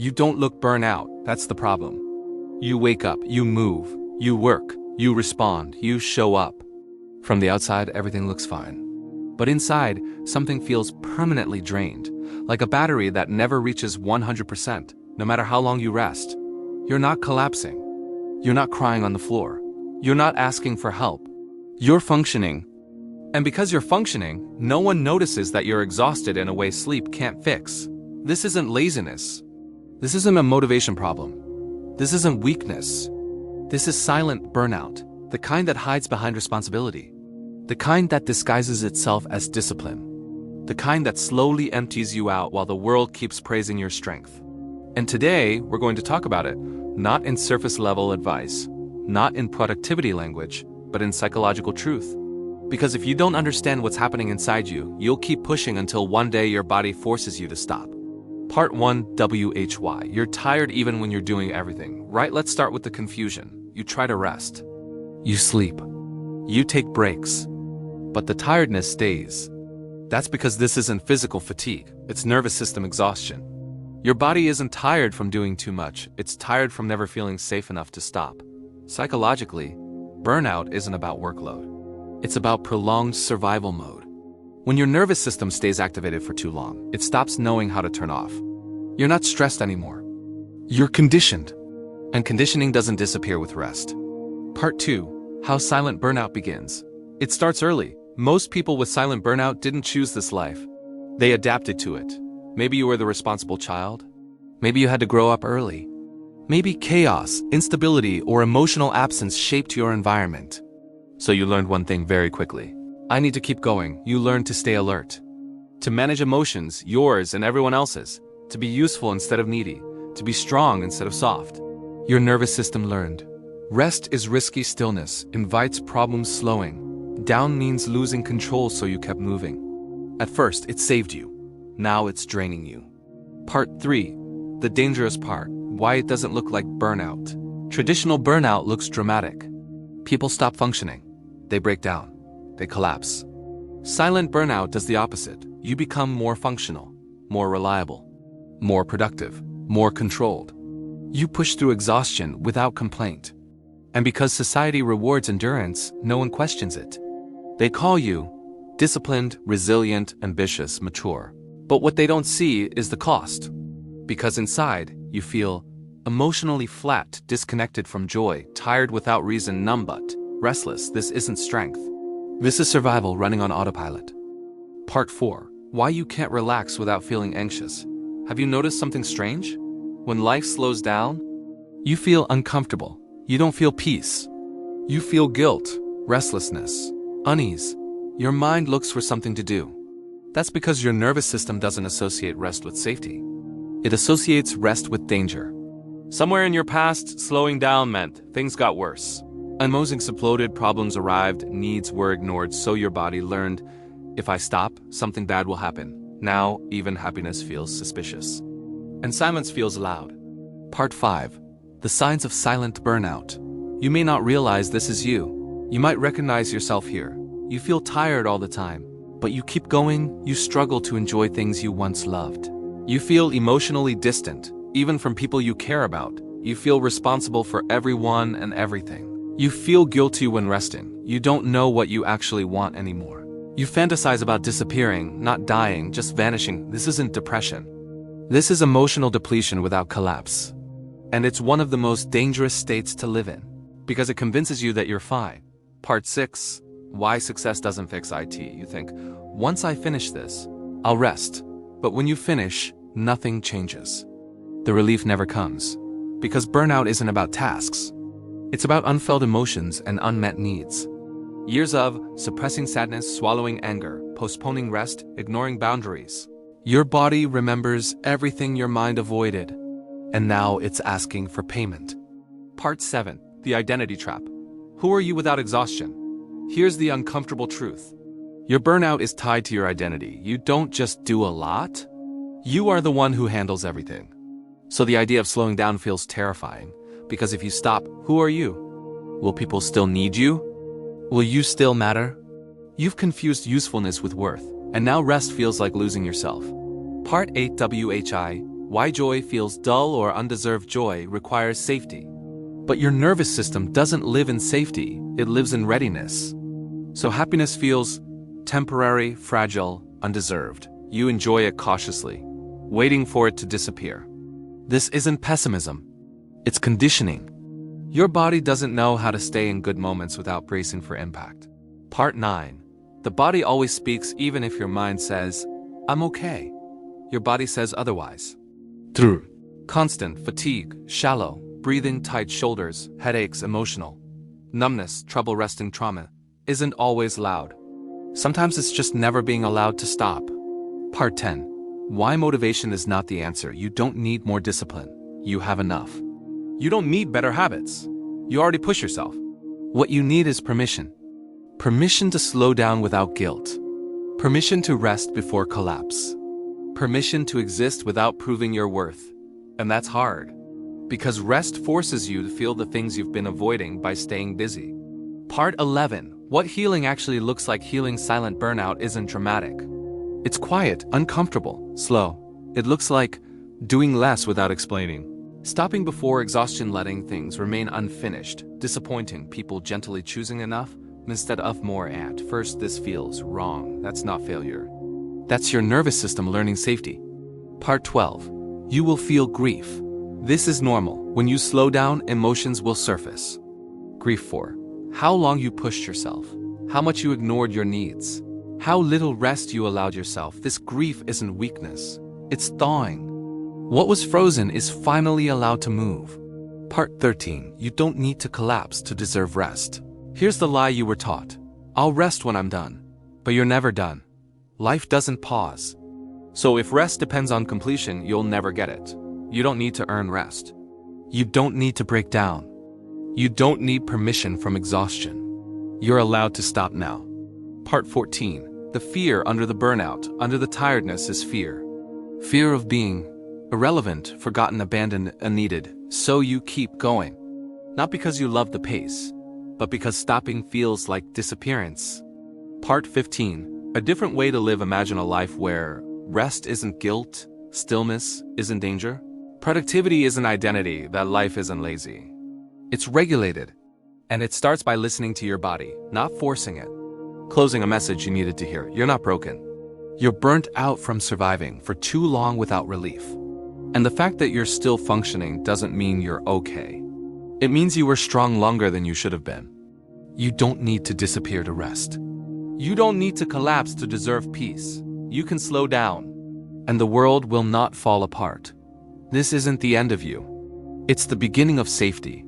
You don't look burnt out, that's the problem. You wake up, you move, you work, you respond, you show up. From the outside, everything looks fine. But inside, something feels permanently drained, like a battery that never reaches 100%, no matter how long you rest. You're not collapsing. You're not crying on the floor. You're not asking for help. You're functioning. And because you're functioning, no one notices that you're exhausted in a way sleep can't fix. This isn't laziness. This isn't a motivation problem. This isn't weakness. This is silent burnout, the kind that hides behind responsibility. The kind that disguises itself as discipline. The kind that slowly empties you out while the world keeps praising your strength. And today, we're going to talk about it, not in surface-level advice, not in productivity language, but in psychological truth. Because if you don't understand what's happening inside you, you'll keep pushing until one day your body forces you to stop. Part 1, WHY. You're tired even when you're doing everything, right? Let's start with the confusion. You try to rest. You sleep. You take breaks. But the tiredness stays. That's because this isn't physical fatigue, it's nervous system exhaustion. Your body isn't tired from doing too much, it's tired from never feeling safe enough to stop. Psychologically, burnout isn't about workload. It's about prolonged survival mode. When your nervous system stays activated for too long, it stops knowing how to turn off. You're not stressed anymore. You're conditioned. And conditioning doesn't disappear with rest. Part 2, how silent burnout begins. It starts early. Most people with silent burnout didn't choose this life. They adapted to it. Maybe you were the responsible child. Maybe you had to grow up early. Maybe chaos, instability, or emotional absence shaped your environment. So you learned one thing very quickly. I need to keep going. You learned to stay alert. To manage emotions, yours and everyone else's. To be useful instead of needy. To be strong instead of soft. Your nervous system learned. Rest is risky stillness, invites problems slowing. Down means losing control, so you kept moving. At first, it saved you. Now it's draining you. Part 3, the dangerous part, why it doesn't look like burnout. Traditional burnout looks dramatic. People stop functioning. They break down. They collapse. Silent burnout does the opposite. You become more functional, more reliable, more productive, more controlled. You push through exhaustion without complaint. And because society rewards endurance, no one questions it. They call you disciplined, resilient, ambitious, mature. But what they don't see is the cost. Because inside, you feel emotionally flat, disconnected from joy, tired without reason, numb but restless. This isn't strength. This is survival running on autopilot. Part 4, why you can't relax without feeling anxious. Have you noticed something strange? When life slows down, you feel uncomfortable. You don't feel peace. You feel guilt, restlessness, unease. Your mind looks for something to do. That's because your nervous system doesn't associate rest with safety. It associates rest with danger. Somewhere in your past, slowing down meant things got worse. Emotions exploded, problems arrived, needs were ignored, so your body learned, if I stop, something bad will happen. Now, even happiness feels suspicious. And silence feels loud. Part 5, the signs of silent burnout. You may not realize this is you. You might recognize yourself here. You feel tired all the time. But you keep going, you struggle to enjoy things you once loved. You feel emotionally distant, even from people you care about. You feel responsible for everyone and everything. You feel guilty when resting. You don't know what you actually want anymore. You fantasize about disappearing, not dying, just vanishing. This isn't depression. This is emotional depletion without collapse. And it's one of the most dangerous states to live in, because it convinces you that you're fine. Part 6. Why success doesn't fix IT. You think, once I finish this, I'll rest. But when you finish, nothing changes. The relief never comes. Because burnout isn't about tasks. It's about unfelt emotions and unmet needs. Years of suppressing sadness, swallowing anger, postponing rest, ignoring boundaries. Your body remembers everything your mind avoided. And now it's asking for payment. Part 7. The identity trap. Who are you without exhaustion? Here's the uncomfortable truth. Your burnout is tied to your identity. You don't just do a lot. You are the one who handles everything. So the idea of slowing down feels terrifying. Because if you stop, who are you? Will people still need you? Will you still matter? You've confused usefulness with worth, and now rest feels like losing yourself. Part 8 WHI. Why joy feels dull or undeserved joy requires safety. But your nervous system doesn't live in safety, it lives in readiness. So happiness feels temporary, fragile, undeserved. You enjoy it cautiously, waiting for it to disappear. This isn't pessimism, it's conditioning. Your body doesn't know how to stay in good moments without bracing for impact. Part 9. The body always speaks even if your mind says, I'm okay. Your body says otherwise. Through constant fatigue, shallow breathing, tight shoulders, headaches, emotional numbness, trouble resting, trauma isn't always loud. Sometimes it's just never being allowed to stop. Part 10. Why motivation is not the answer. You don't need more discipline. You have enough. You don't need better habits. You already push yourself. What you need is permission. Permission to slow down without guilt. Permission to rest before collapse. Permission to exist without proving your worth. And that's hard. Because rest forces you to feel the things you've been avoiding by staying busy. Part 11. What healing actually looks like. Healing silent burnout isn't dramatic. It's quiet, uncomfortable, slow. It looks like doing less without explaining. Stopping before exhaustion, letting things remain unfinished, disappointing people, gently choosing enough instead of more. At first this feels wrong. That's not failure. That's your nervous system learning safety. Part 12. You will feel grief. This is normal. When you slow down, emotions will surface. Grief for how long you pushed yourself, how much you ignored your needs, how little rest you allowed yourself. This grief isn't weakness, it's thawing. What was frozen is finally allowed to move. Part 13. You don't need to collapse to deserve rest. Here's the lie you were taught. I'll rest when I'm done. But you're never done. Life doesn't pause. So if rest depends on completion, you'll never get it. You don't need to earn rest. You don't need to break down. You don't need permission from exhaustion. You're allowed to stop now. Part 14. The fear under the burnout, under the tiredness is fear. Fear of being irrelevant, forgotten, abandoned, unneeded. So you keep going. Not because you love the pace, but because stopping feels like disappearance. Part 15. A different way to live. Imagine a life where rest isn't guilt, stillness isn't danger, productivity isn't identity, that life isn't lazy. It's regulated. And it starts by listening to your body, not forcing it. Closing a message you needed to hear. You're not broken. You're burnt out from surviving for too long without relief. And the fact that you're still functioning doesn't mean you're okay. It means you were strong longer than you should have been. You don't need to disappear to rest. You don't need to collapse to deserve peace. You can slow down, and the world will not fall apart. This isn't the end of you. It's the beginning of safety.